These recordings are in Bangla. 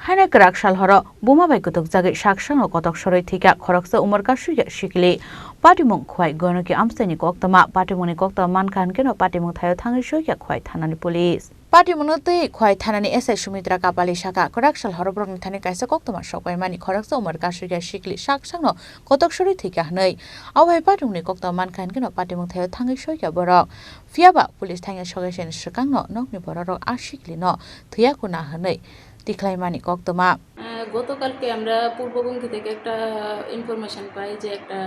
Haino Kraksal Horo, Buma by Kutukjagwi, Saksakno, Kotok, Sorwi, Twikha, Khoroksa, Omar, kasukya, Sikli, Patimung, Khowai, Ganki, Amchaini, Koktwma, Patimung, Koktwma, Mankha, Patimung, Thaio, Thangwi, Sogwikha, Khowai, Thanani police. Patimung Khowai, Thanani, Sumitra Kapali, Shaka, Kraksal, Horo, Thani, Kaisa, Koktwma, Sogwikha, Mani, Khoroksa, Omar, kasukya, Sikli, Saksakno, Kotok, Sorwi, Twikha, Haino, Awai, Patimung, Koktwma, Mankha, Patimung, Thaio, Thangwi, Sogwikha, Borok, Fiaba, police, Thaio, Sogwikha, Sakno, Nogni, Borok, Sikli, no, Thaio, Haino. Declaimani Koktwma. গতকালকে আমরা পূর্ববঙ্গী থেকে একটা ইনফরমেশন পাই যে একটা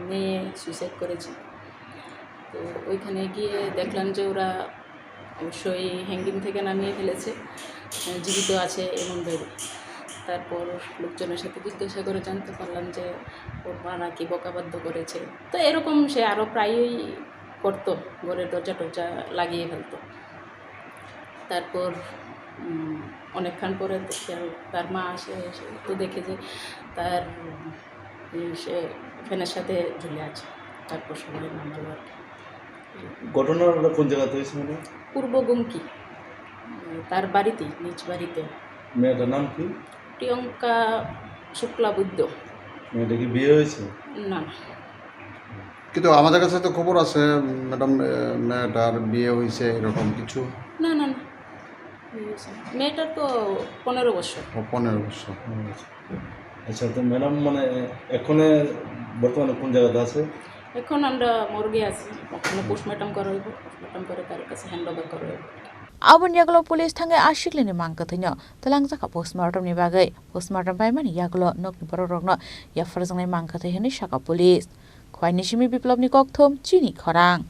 মেয়ে সুইসাইড করেছে। তো ওইখানে গিয়ে দেখলাম যে ওরা অবশ্যই হ্যাঙ্গিং থেকে নামিয়ে ফেলেছে, জীবিত আছে এমন ভেবে। তারপর লোকজনের সাথে জিজ্ঞাসা করে জানতে পারলাম যে ওর মা নাকি বকাবাধ্য করেছে। তো এরকম সে আরও প্রায়ই করতো, ঘরের দরজা টরজা লাগিয়ে ফেলতো। তারপর অনেকক্ষণ পরে তার মা আসে, তো দেখে যে তার সে ফ্যানের সাথে ঝুলে আছে। তারপর সবাই নামালো আর কি। ঘটনাটা কোন জায়গাতে হয়েছে? পূর্ব গঙ্কি, তার বাড়িতেই, নিজ বাড়িতে। মেয়েটার নাম কি? প্রিয়ঙ্কা শুক্লা বুদ্ধ। মেয়েটা কি বিয়ে হয়েছে? না। কিন্তু আমাদের কাছে তো খবর আছে ম্যাডাম মেয়েটার বিয়ে হয়েছে এরকম কিছু। না না না, মেয়েটার তো 15 বছর। 15 বছর। আচ্ছা, তো ম্যাডাম মানে এখন বর্তমানে কোন জায়গাতে আছে? এখন আমরা মর্গে আছি, ওখানে পোস্টমর্টম করা হইব, পোস্টমর্টম করে তার কাছে হ্যান্ড ওভার করা হইব। Abon yaglo police Thangwi Siklini Mangkwthwi talangjaka postmortem ni bagai postmortem paimani yaglo nokni borokno ya farjangnai Mangkwthwi hini saka police. Khowai ni simi biplobni Koktwma Chini Khorang.